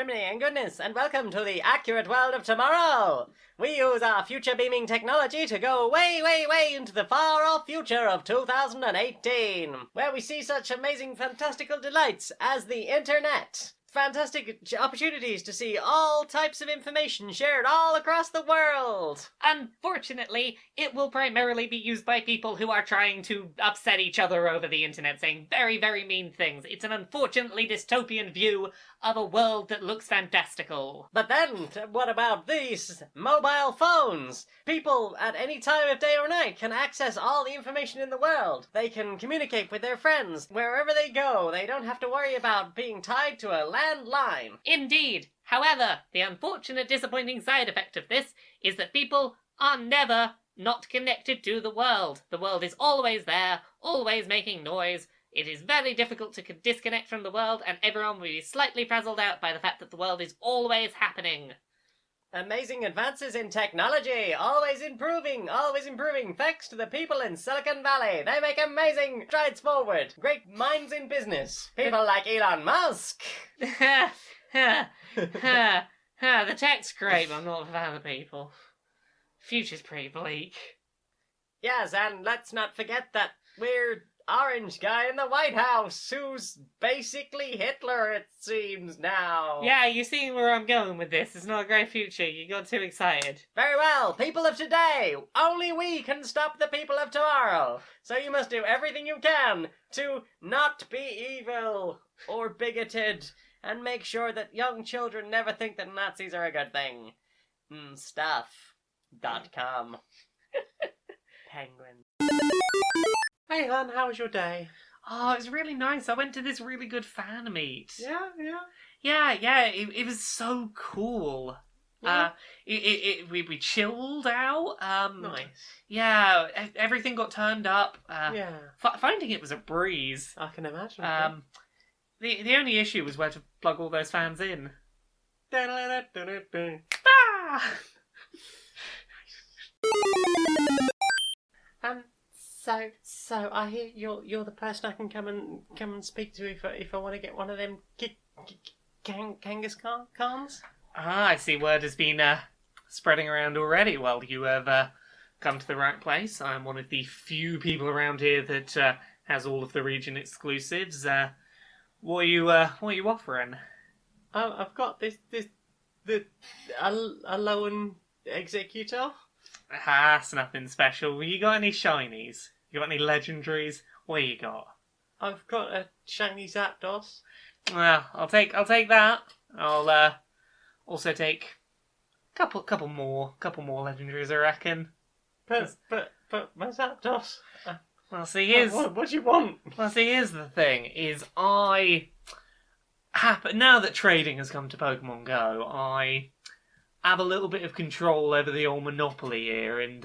Jiminy and goodness, and welcome to the accurate world of tomorrow! We use our future beaming technology to go way, way, way into the far-off future of 2018, where we see such amazing, fantastical delights as the internet. Fantastic opportunities to see all types of information shared all across the world. Unfortunately, it will primarily be used by people who are trying to upset each other over the internet, saying very, very mean things. It's an unfortunately dystopian view of a world that looks fantastical. But then, what about these mobile phones? People at any time of day or night can access all the information in the world. They can communicate with their friends wherever they go. They don't have to worry about being tied to a landline. Indeed. However, the unfortunate disappointing side effect of this is that people are never not connected to the world. The world is always there, always making noise. It is very difficult to disconnect from the world, and everyone will be slightly frazzled out by the fact that the world is always happening. Amazing advances in technology, always improving, thanks to the people in Silicon Valley. They make amazing strides forward. Great minds in business. People like Elon Musk. The tech's great, but I'm not a fan of the people. Future's pretty bleak. Yes, and let's not forget that weird orange guy in the White House, who's basically Hitler, it seems now. Yeah, you see where I'm going with this. It's not a great future. You got too excited. Very well, people of today, only we can stop the people of tomorrow. So you must do everything you can to not be evil or bigoted, and make sure that young children never think that Nazis are a good thing. Stuff.com. Penguin. Hey hon, how was your day? Oh, it was really nice. I went to this really good fan meet. Yeah. Yeah, it was so cool. Yeah. We chilled out. Nice. Yeah, everything got turned up. Yeah. Finding it was a breeze. I can imagine. The only issue was where to plug all those fans in. Ah! So I hear you're the person I can come and speak to if I want to get one of them Kangas cons. I see word has been spreading around already. Well, you have come to the right place. I'm one of the few people around here that has all of the region exclusives. What are you offering? I've got the Alolan Executor. It's nothing special. You got any shinies? You got any legendaries? What you got? I've got a shiny Zapdos. Well, I'll take that. I'll also take a couple more legendaries, I reckon. But my Zapdos. Well, see, here's what do you want? Well, see, here's the thing: is now that trading has come to Pokemon Go, I have a little bit of control over the old monopoly here, and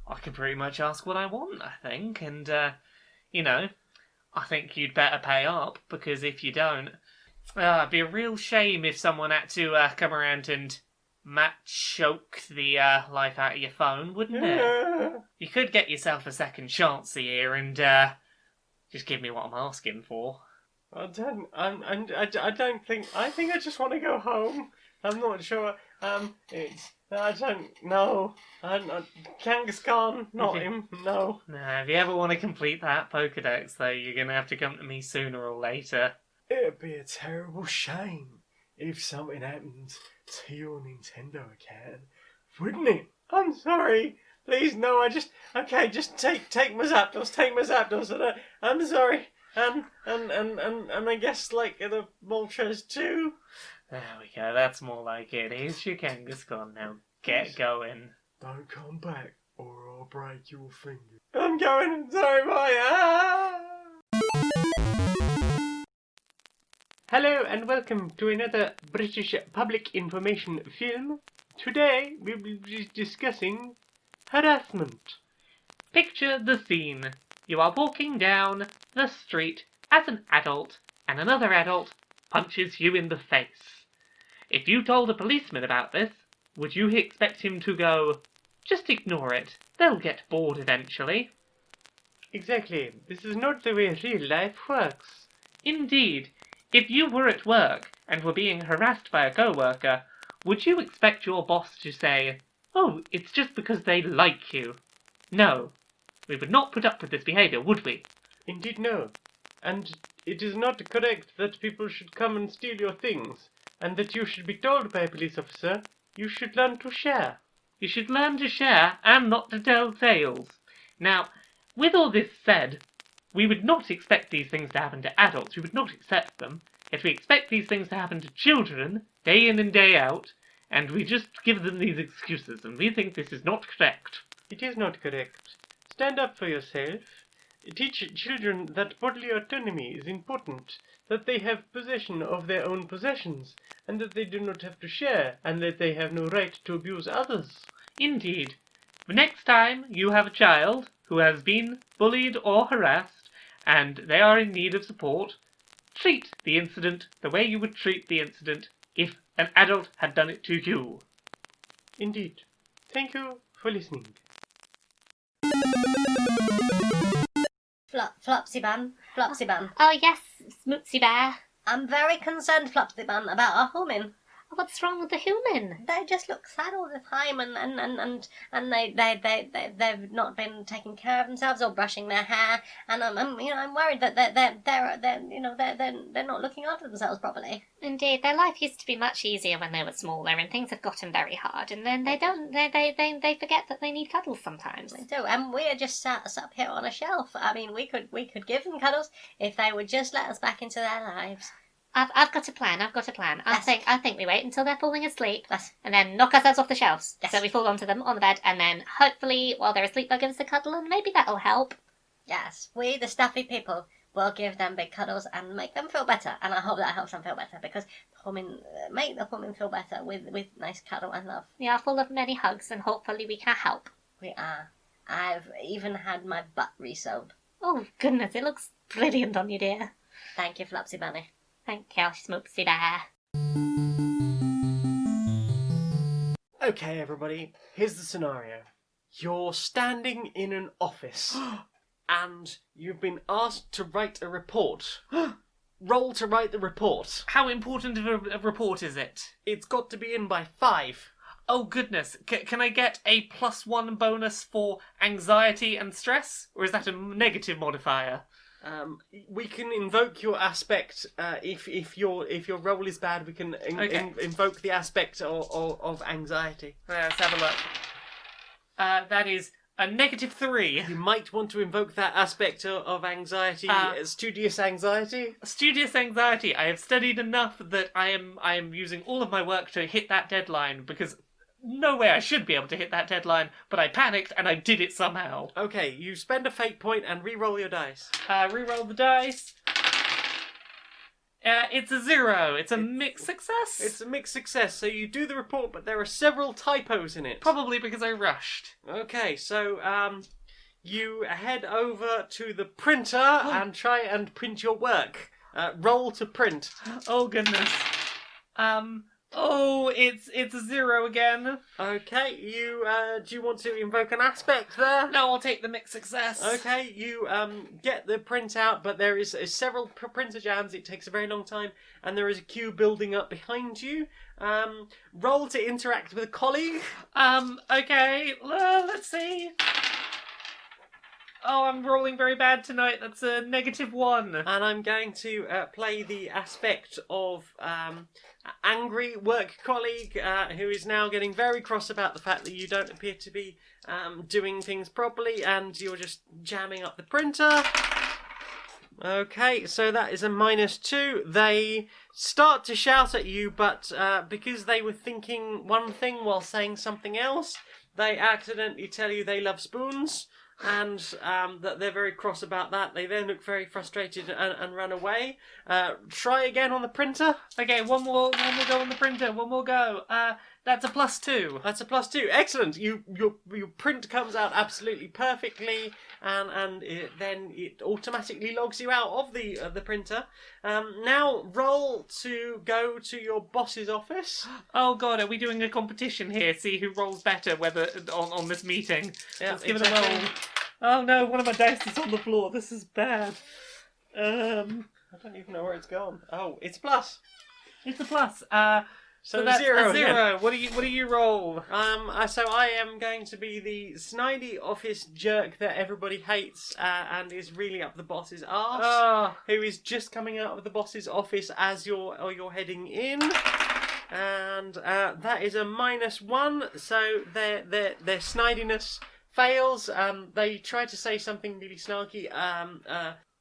I can pretty much ask what I want, I think, and I think you'd better pay up, because if you don't, it'd be a real shame if someone had to come around and choke the life out of your phone, wouldn't it? You could get yourself a second chance here, and just give me what I'm asking for. I think I just want to go home. I'm not sure. I don't know. Kangaskhan, not him. No. Nah, if you ever want to complete that Pokedex, though, you're gonna have to come to me sooner or later. It'd be a terrible shame if something happened to your Nintendo account, wouldn't it? I'm sorry. Please, no. Just take my Zapdos. I'm sorry. And I guess like the Moltres too. There we go, that's more like it. Here's your Kangaskhan now. Get going. Don't come back or I'll break your finger. I'm going, sorry, bye. Hello and welcome to another British public information film. Today we will be discussing harassment. Picture the scene. You are walking down the street as an adult, and another adult punches you in the face. If you told a policeman about this, would you expect him to go, just ignore it, they'll get bored eventually? Exactly. This is not the way real life works. Indeed. If you were at work and were being harassed by a co-worker, would you expect your boss to say, "Oh, it's just because they like you"? No. We would not put up with this behaviour, would we? Indeed no. And it is not correct that people should come and steal your things, and that you should be told by a police officer, you should learn to share. You should learn to share and not to tell tales. Now, with all this said, we would not expect these things to happen to adults. We would not accept them. Yet we expect these things to happen to children, day in and day out, and we just give them these excuses, and we think this is not correct. It is not correct. Stand up for yourself. Teach children that bodily autonomy is important, that they have possession of their own possessions, and that they do not have to share, and that they have no right to abuse others. Indeed. The next time you have a child who has been bullied or harassed, and they are in need of support, treat the incident the way you would treat the incident if an adult had done it to you. Indeed. Thank you for listening. Flopsy Bun. Oh yes, Smootsy Bear. I'm very concerned, Flopsy Bun, about our human. What's wrong with the human? They just look sad all the time, and they've not been taking care of themselves or brushing their hair, and I'm worried that they're not looking after themselves properly. Indeed, their life used to be much easier when they were smaller, and things have gotten very hard, and then they forget that they need cuddles sometimes. They do, and we're just sat up here on a shelf. I mean, we could give them cuddles if they would just let us back into their lives. I've got a plan. Yes. I think we wait until they're falling asleep, Yes. and then knock ourselves off the shelves. Yes. So we fall onto them on the bed, and then hopefully while they're asleep they'll give us a cuddle, and maybe that'll help. Yes, we, the stuffy people, will give them big cuddles and make them feel better. And I hope that helps them feel better, because make the women feel better with nice cuddle and love. We are full of many hugs, and hopefully we can help. We are. I've even had my butt re-sewed. Oh goodness, it looks brilliant on you, dear. Thank you, Flopsy Bunny. Thank you, Smootsy Bear. Okay, everybody, here's the scenario. You're standing in an office, and you've been asked to write a report. Roll to write the report. How important of a report is it? It's got to be in by 5. Oh goodness, can I get a +1 bonus for anxiety and stress? Or is that a negative modifier? We can invoke your aspect. If your roll is bad, we can invoke the aspect of anxiety. Let's have a look. That is a -3. You might want to invoke that aspect of anxiety, studious anxiety. Studious anxiety. I have studied enough that I am using all of my work to hit that deadline, because no way I should be able to hit that deadline, but I panicked and I did it somehow. Okay, you spend a fate point and re-roll your dice. Re-roll the dice. It's a 0. It's a mixed success. It's a mixed success, so you do the report, but there are several typos in it. Probably because I rushed. Okay, so you head over to the printer and try and print your work. Roll to print. Oh goodness. Oh, it's a 0 again. Okay, you do you want to invoke an aspect there? No, I'll take the mixed success. Okay, you get the print out, but there is several printer jams. It takes a very long time, and there is a queue building up behind you. Roll to interact with a colleague. Okay, let's see. Oh, I'm rolling very bad tonight. That's a -1. And I'm going to play the aspect of angry work colleague who is now getting very cross about the fact that you don't appear to be doing things properly, and you're just jamming up the printer. Okay, so that is a -2. They start to shout at you, but because they were thinking one thing while saying something else, they accidentally tell you they love spoons. And that they're very cross about that. They then look very frustrated and run away. Try again on the printer. Okay, one more go on the printer. One more go. That's a +2. That's a +2. Excellent. Your print comes out absolutely perfectly, and then it automatically logs you out of the printer. Now roll to go to your boss's office. Oh god, are we doing a competition here? See who rolls better whether on this meeting. Yeah, Let's give it a roll. Oh no, one of my dice is on the floor. This is bad. I don't even know where it's gone. Oh, it's plus. It's a plus. So that's zero. a again. 0. What do you roll? So I am going to be the snidey office jerk that everybody hates and is really up the boss's arse, Oh, who is just coming out of the boss's office as you're heading in, and that is a -1. So their snidiness fails. They try to say something really snarky.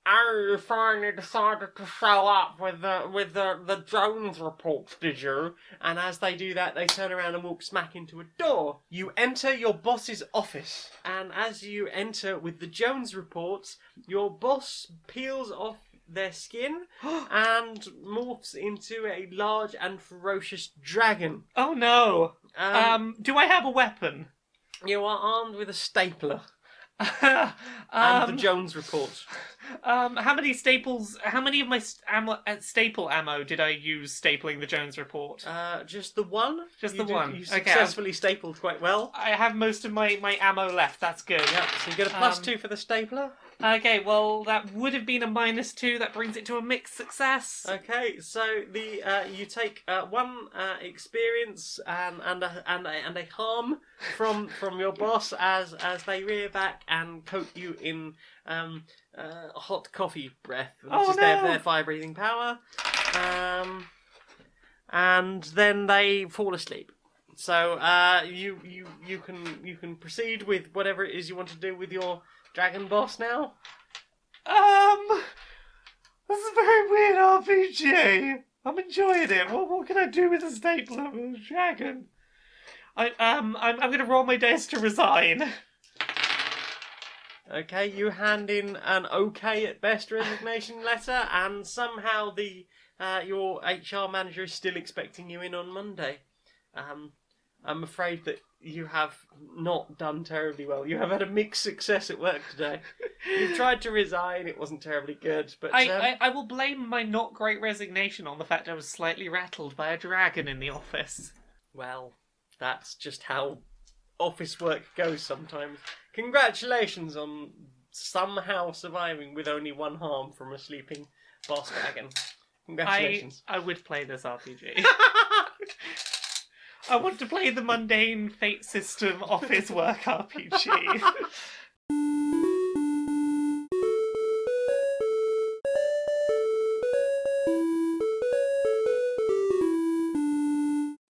You finally decided to show up with the Jones reports, did you? And as they do that, they turn around and walk smack into a door. you enter your boss's office. And as you enter with the Jones reports, your boss peels off their skin and morphs into a large and ferocious dragon. Oh no. Do I have a weapon? You are armed with a stapler and the Jones report. How many of my staple ammo did I use stapling the Jones report? Just the one. Just You the one. You Okay, successfully stapled quite well. I have most of my ammo left. That's good. Yeah, so you get a +2 for the stapler. Okay, well that would have been a -2. That brings it to a mixed success. Okay, so you take 1 experience and a harm from your boss as they rear back and coat you in hot coffee breath, which is their fire breathing power, and then they fall asleep. So you can proceed with whatever it is you want to do with your dragon boss now. This is a very weird RPG. I'm enjoying it. What can I do with a stapler of a dragon? I'm going to roll my dice to resign. Okay, you hand in an okay at best resignation letter, and somehow your HR manager is still expecting you in on Monday. I'm afraid that you have not done terribly well. You have had a mixed success at work today. You've tried to resign, it wasn't terribly good, but... I will blame my not great resignation on the fact I was slightly rattled by a dragon in the office. Well, that's just how office work goes sometimes. Congratulations on somehow surviving with only 1 harm from a sleeping boss dragon. Congratulations. I would play this RPG. I want to play the mundane Fate System office work RPG.